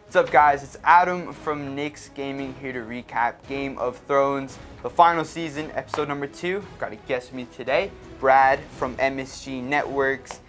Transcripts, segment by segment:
What's up, guys? It's Adam from Knicks Gaming here to recap Game of Thrones, the final season, episode number 2. I've got a guest with me today, Brad from MSG Networks.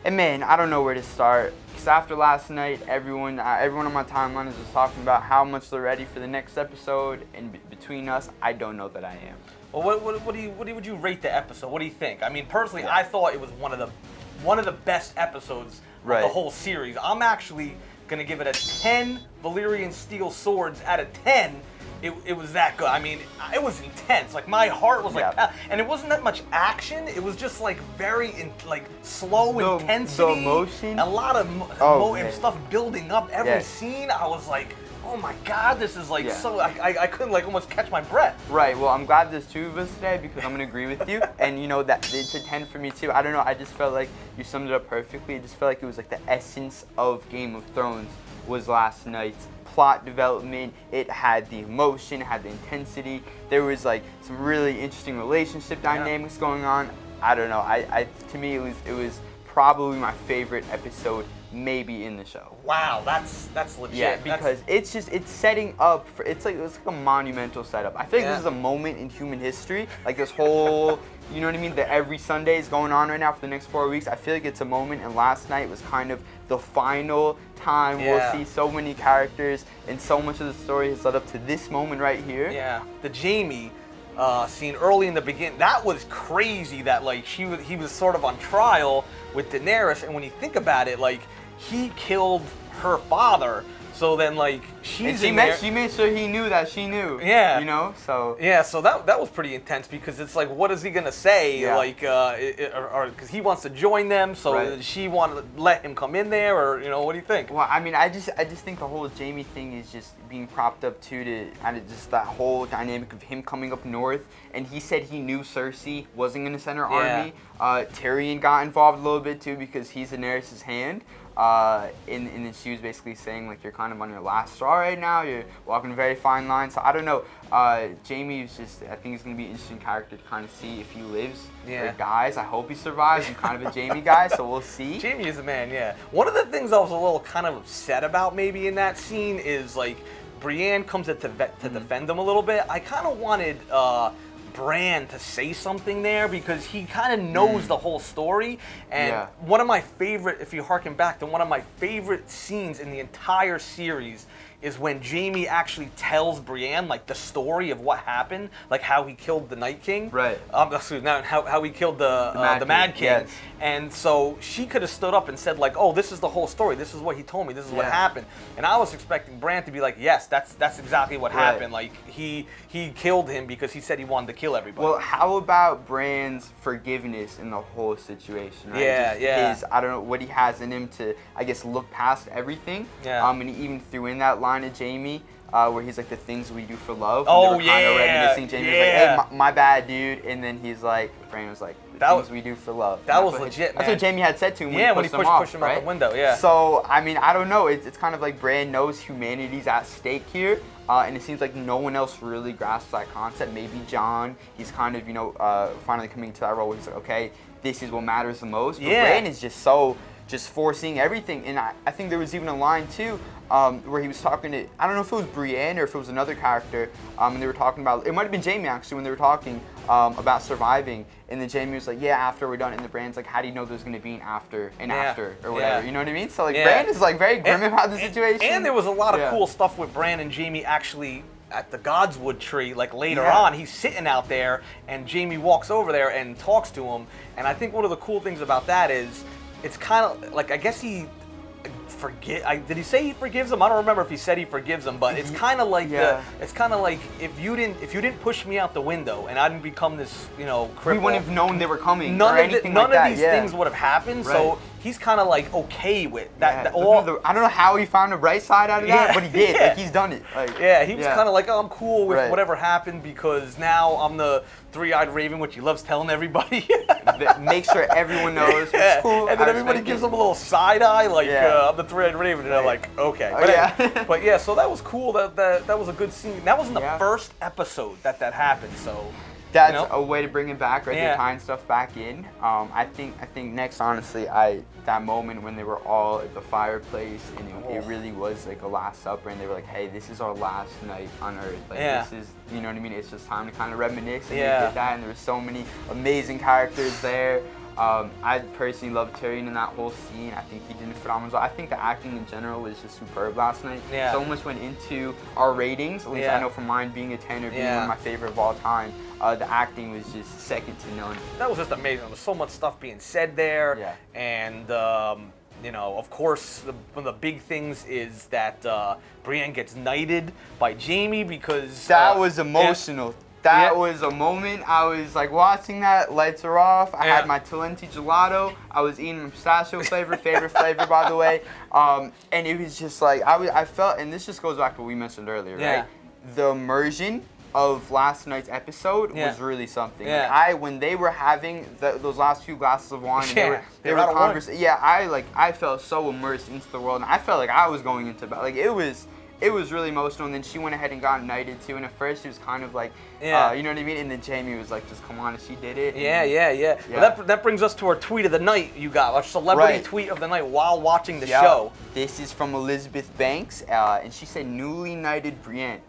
And man, I don't know where to start, because after last night, everyone on my timeline is just talking about how much they're ready for the next episode, and between us, I don't know that I am. Well, would you rate the episode? What do you think? I mean, personally, I thought it was one of the best episodes of the whole series. I'm actually gonna give it a 10 Valyrian steel swords out of 10. It was that good. I mean, it was intense. Like, my heart was like, and it wasn't that much action. It was just like very slow intensity. The emotion. A lot of stuff building up. Every scene, I was like, oh my God, this is like so. I couldn't like almost catch my breath. Right. Well, I'm glad there's two of us today because I'm gonna agree with you. And you know that it's a 10 for me too. I don't know. I just felt like you summed it up perfectly. It just felt like it was like the essence of Game of Thrones was last night's plot development. It had the emotion, it had the intensity. There was like some really interesting relationship dynamics going on. I don't know. To me it was probably my favorite episode maybe in the show. Wow, that's legit. Yeah, because it's setting up for it's like a monumental setup. I feel like this is a moment in human history. Like this whole you know what I mean? That every Sunday is going on right now for the next 4 weeks. I feel like it's a moment, and last night was kind of the final time we'll see so many characters, and so much of the story has led up to this moment right here. Yeah, the Jaime scene early in the beginning, that was crazy. That like he was sort of on trial with Daenerys, and when you think about it, like he killed her father. So then, like, she made sure he knew that she knew. Yeah. You know, so. Yeah, so that was pretty intense because it's like, what is he gonna say? Like, because he wants to join them, so she wanted to let him come in there, or what do you think? Well, I mean, I just think the whole Jaime thing is just being propped up to kind of just that whole dynamic of him coming up north, and he said he knew Cersei wasn't gonna send her army. Tyrion got involved a little bit too because he's Daenerys' hand. And then she was basically saying like you're kind of on your last straw right now. You're walking a very fine line. So I don't know. Jaime is just I think he's gonna be an interesting character to kind of see if he lives. Yeah. Guys, I hope he survives. I'm kind of a Jaime guy, so we'll see. Jaime is a man. Yeah. One of the things I was a little kind of upset about maybe in that scene is like Brienne comes to defend him a little bit. I kind of wanted Bran to say something there because he kind of knows the whole story, and one of my favorite, if you harken back to one of my favorite scenes in the entire series, is when Jaime actually tells Brienne like the story of what happened, like how he killed the Night King. Right. How he killed the Mad King. Yes. And so she could have stood up and said like, oh, this is the whole story. This is what he told me. This is what happened. And I was expecting Bran to be like, yes, that's exactly what happened. Like he killed him because he said he wanted to kill everybody. Well, how about Bran's forgiveness in the whole situation? Right? His, I don't know what he has in him to, I guess, look past everything. Yeah. And he even threw in that line of Jaime where he's like, the things we do for love. Oh, kind of reminiscing. Jaime was like, hey, my bad, dude. And then he's like, Bran was like, the things we do for love. That was legit, man. That's what Jaime had said to him when he pushed him out the window, So, I mean, I don't know. It's kind of like Bran knows humanity's at stake here. And it seems like no one else really grasps that concept. Maybe Jon, he's kind of, finally coming to that role where he's like, okay, this is what matters the most. But Bran is just foreseeing everything. And I think there was even a line, too, where he was talking to, I don't know if it was Brienne or if it was another character, and they were talking about, it might have been Jaime actually, when they were talking about surviving, and then Jaime was like, yeah, after we're done, and the Bran's like, how do you know there's going to be an after, or whatever, you know what I mean? So like, Bran is like very grim about the situation. And there was a lot of cool stuff with Bran and Jaime actually at the Godswood tree, like later on, he's sitting out there, and Jaime walks over there and talks to him, and I think one of the cool things about that is, it's kind of like, I guess he did he say he forgives him? I don't remember if he said he forgives him, but it's kind of like if you didn't push me out the window and I didn't become this cripple, we wouldn't have known they were coming. None of these things would have happened. Right. So he's kind of like okay with that. I don't know how he found the right side out of that, but he did. Like he's done it. Like, he was kind of like, oh, I'm cool with whatever happened because now I'm the three-eyed raven, which he loves telling everybody. Make sure everyone knows. It's cool. And then everybody gives him a little side eye, like I'm the three-eyed raven, and they're like, okay. But yeah, so that was cool. That was a good scene. That was in the first episode that happened. So That's you know? a way to bring it back, right? They're tying stuff back in. I think next, honestly, that moment when they were all at the fireplace and it really was like a Last Supper, and they were like, hey, this is our last night on Earth. Like this is, you know what I mean? It's just time to kind of reminisce, and they did that, and there were so many amazing characters there. I personally loved Tyrion in that whole scene. I think he did a phenomenal job. I think the acting in general was just superb last night. So much went into our ratings, at least I know from mine being a 10 or being one of my favorite of all time. The acting was just second to none. That was just amazing. There was so much stuff being said there. And, you know, of course, one of the big things is that Brienne gets knighted by Jaime because... That was emotional. That was a moment. I was like watching that, lights are off. I had my Talenti gelato. I was eating pistachio flavor, favorite flavor by the way. And it was just like, I felt, and this just goes back to what we mentioned earlier, right? The immersion of last night's episode was really something. Like when they were having those last few glasses of wine, they were conversing. I felt so immersed into the world, and I felt like I was going into bed. Like it was really emotional, and then she went ahead and got knighted too. And at first she was kind of like, you know what I mean? And then Jaime was like, just come on, and she did it. Well, that brings us to our tweet of the night, you got. Our celebrity tweet of the night while watching the show. This is from Elizabeth Banks, and she said, newly knighted Brienne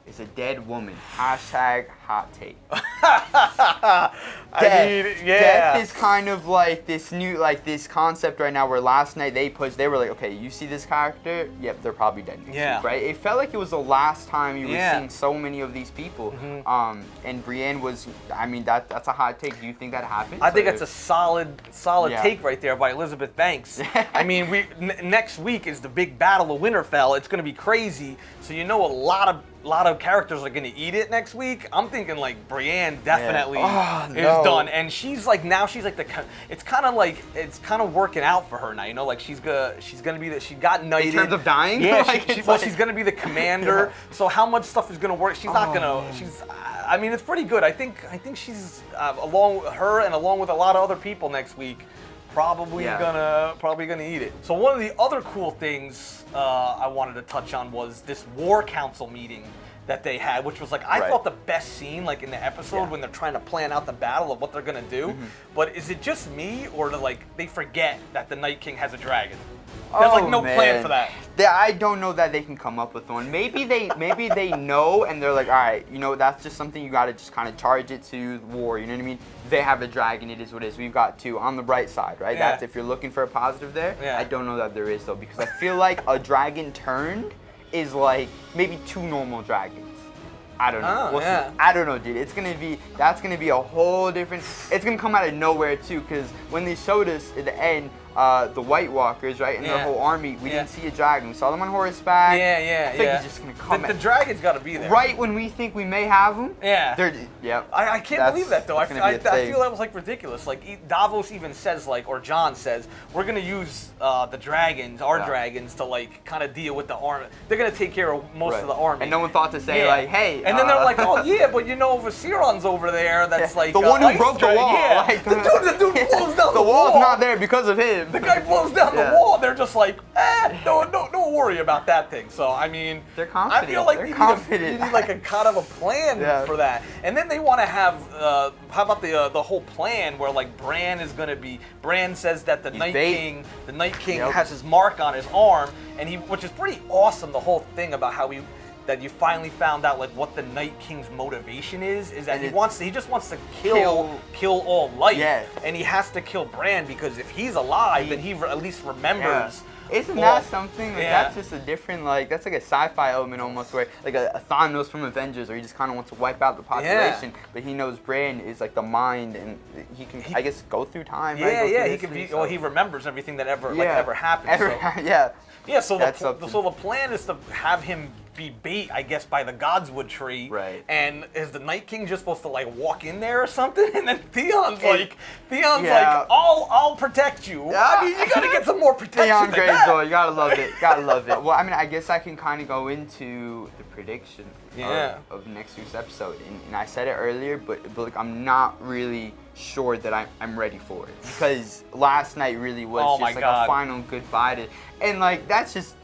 is a dead woman. Hashtag hot take. Death is kind of like this new, like this concept right now where last night they were like, okay, you see this character? Yep, they're probably dead next week, right? It felt like it was the last time you were seeing so many of these people. And Brienne was, I mean, that's a hot take. Do you think that happened? I think that's a solid take right there by Elizabeth Banks. I mean, next week is the big battle of Winterfell. It's going to be crazy. So you know a lot of characters are going to eat it next week. I'm thinking like Brienne definitely is done, and she's like it's kind of working out for her now. You know, like she's gonna be she got knighted. In terms of dying, she's gonna be the commander. So how much stuff is gonna work? She's not gonna. I mean, it's pretty good. I think she's along with a lot of other people next week. Probably gonna eat it. So one of the other cool things I wanted to touch on was this war council meeting that they had, which was like I thought the best scene, like in the episode when they're trying to plan out the battle of what they're gonna do. But is it just me, or they forget that the Night King has a dragon? There's like no plan for that. I don't know that they can come up with one. Maybe they know, and they're like, all right, you know, that's just something you got to just kind of charge it to war. You know what I mean? They have a dragon. It is what it is. We've got two on the bright side, right? That's if you're looking for a positive there. I don't know that there is though, because I feel like a dragon turned is like maybe two normal dragons. I don't know. I don't know, dude. That's gonna be a whole different. It's gonna come out of nowhere too, because when they showed us at the end, the White Walkers, right, and their whole army, we didn't see a dragon. We saw them on horseback. I think he's just gonna come. The dragon's gotta be there. Right when we think we may have them. I can't believe that though. I feel that was like ridiculous. Like Davos even says, like, or Jon says, we're gonna use the dragons, our dragons, to like kind of deal with the army. They're gonna take care of most of the army. And no one thought to say like, hey. And then they're like, oh yeah, but you know, Viserys over there. That's like the one who broke the wall. Like, the dude blows down the wall. The wall's not there because of him. The guy blows down the wall. They're just like, don't worry about that thing. So I mean, they're confident. I feel like you need like a kind of a plan for that. And then they want to have, how about the whole plan where like Bran is gonna be. Bran says that the Night King has his mark on his arm, and which is pretty awesome. The whole thing about how that you finally found out like what the Night King's motivation is that he just wants to kill all life, and he has to kill Bran because if he's alive, then he at least remembers. Isn't that something? Like, that's just a different, like, that's like a sci-fi element almost, where like a Thanos from Avengers, where he just kind of wants to wipe out the population, but he knows Bran is like the mind, and he can, I guess, go through time. He can be. Well, he remembers everything that ever happened. So the plan is to have him be bait, I guess, by the Godswood tree. Right. And is the Night King just supposed to like walk in there or something? And then Theon's like, I'll protect you. I mean, you gotta get some more protection. Theon Greyjoy, you gotta love it. Well, I mean, I guess I can kind of go into the prediction of next week's episode. And I said it earlier, but like I'm not really sure that I'm ready for it, because last night really was just like a final goodbye and like that's just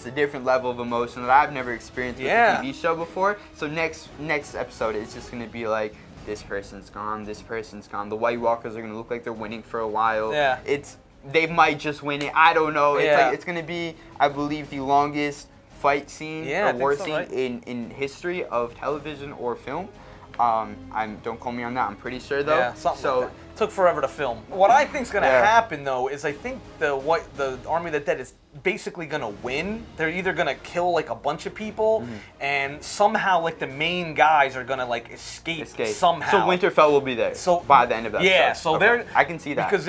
a different level of emotion that I've never experienced with a TV show before. So next episode is just gonna be like this person's gone, this person's gone. The White Walkers are gonna look like they're winning for a while. Yeah. They might just win it. I don't know. Yeah. It's gonna be, I believe, the longest fight scene or war scene right? in history of television or film. Don't quote me on that. I'm pretty sure though. Yeah, something like that. Took forever to film. What I think's gonna happen though is I think the Army of the Dead is basically gonna win. They're either gonna kill like a bunch of people, and somehow like the main guys are gonna like escape. Somehow. So Winterfell will be there. So by the end of that. Yeah. So they're. I can see that. Because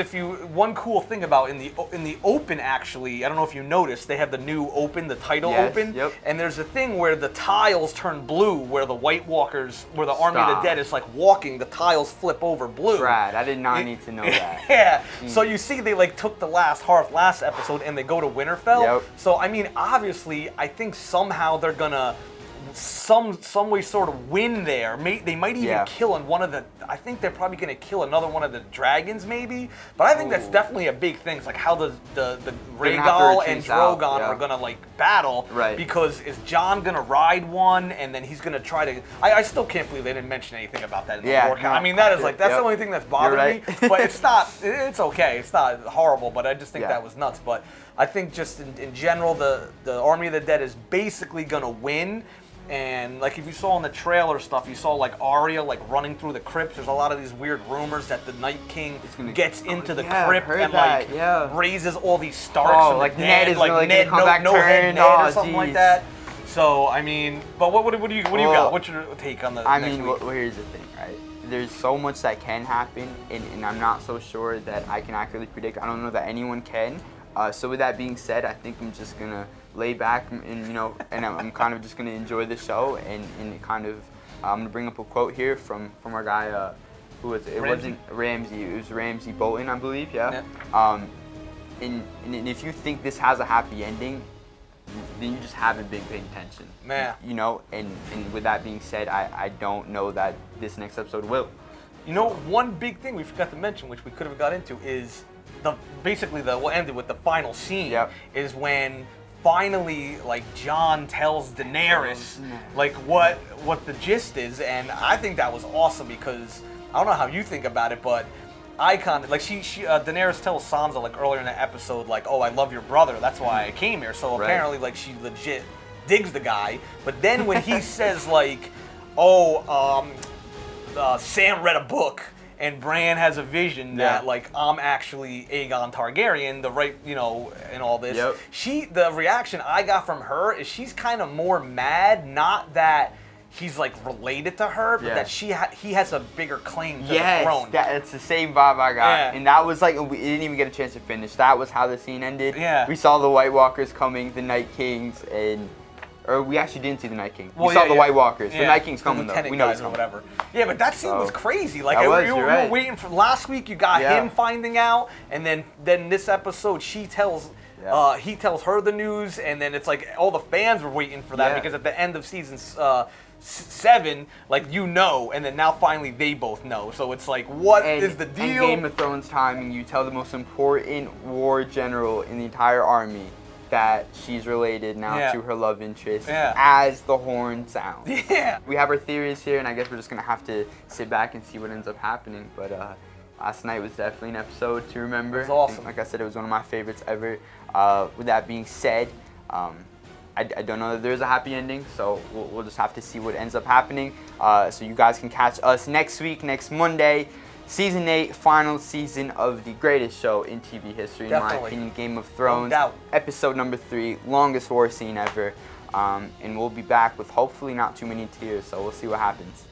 one cool thing about in the open actually, I don't know if you noticed, they have the new open, the title open, and there's a thing where the tiles turn blue, where the White Walkers, where the Army of the Dead is like walking, the tiles flip over blue. Brad, I did not need to know that. Yeah. So you see, they like took the last episode, and they go to Winterfell. So I mean, obviously, I think somehow they're gonna some way sort of win there. They might even kill I think they're probably gonna kill another one of the dragons, maybe. But I think that's definitely a big thing. It's like how the Rhaegal and Drogon are gonna like battle. Right. Because is Jon gonna ride one, and then he's gonna try to? I still can't believe they didn't mention anything about that in the lore. I mean, that is like that's the only thing that's bothering me. But it's not. It's okay. It's not horrible. But I just think that was nuts. But I think just in general, the Army of the Dead is basically gonna win. And like if you saw in the trailer stuff, you saw like Arya like running through the crypts. There's a lot of these weird rumors that the Night King gets into the crypt and like raises all these Starks. And like Ned is like Ned, come back no head Ned or something like that. So I mean, but what do you got? What's your take on the? I mean, well, here's the thing, right? There's so much that can happen, and I'm not so sure that I can accurately predict. I don't know that anyone can. So with that being said, I think I'm just gonna lay back and and I'm kind of just gonna enjoy the show and kind of I'm gonna bring up a quote here from our guy who was it? It wasn't Ramsey. It was Ramsey Bolton, I believe. Yeah. And if you think this has a happy ending, then you just haven't been paying attention. Man. And with that being said, I don't know that this next episode will. One big thing we forgot to mention, which we could have got into, is what ended with the final scene is when finally like Jon tells Daenerys like what the gist is, and I think that was awesome because I don't know how you think about it, but I kind of like Daenerys tells Sansa like earlier in the episode like, oh, I love your brother, that's why I came here. So apparently like she legit digs the guy, but then when he says like, oh, Sam read a book. And Bran has a vision that like I'm actually Aegon Targaryen, and all this. The reaction I got from her is she's kind of more mad, not that he's like related to her, but that he has a bigger claim to the throne. It's the same vibe I got, and that was like we didn't even get a chance to finish. That was how the scene ended. We saw the White Walkers coming, the Night Kings, or we actually didn't see the Night King. We saw the White Walkers. The Night King's coming though. We know he's coming. Or whatever. Yeah, but that scene was crazy. Like we were waiting for last week. You got him finding out, and then this episode he tells her the news, and then it's like all the fans were waiting for that because at the end of season 7, like and then now finally they both know. So it's like, what is the deal? And Game of Thrones timing. You tell the most important war general in the entire army that she's related now to her love interest as the horn sounds. We have our theories here, and I guess we're just going to have to sit back and see what ends up happening. But last night was definitely an episode to remember. It was awesome. Like I said, it was one of my favorites ever. With that being said, I don't know that there's a happy ending, so we'll just have to see what ends up happening. So you guys can catch us next week, next Monday. Season 8, final season of the greatest show in TV history, in my opinion, Game of Thrones. No doubt. Episode number 3, longest war scene ever. And we'll be back with hopefully not too many tears, so we'll see what happens.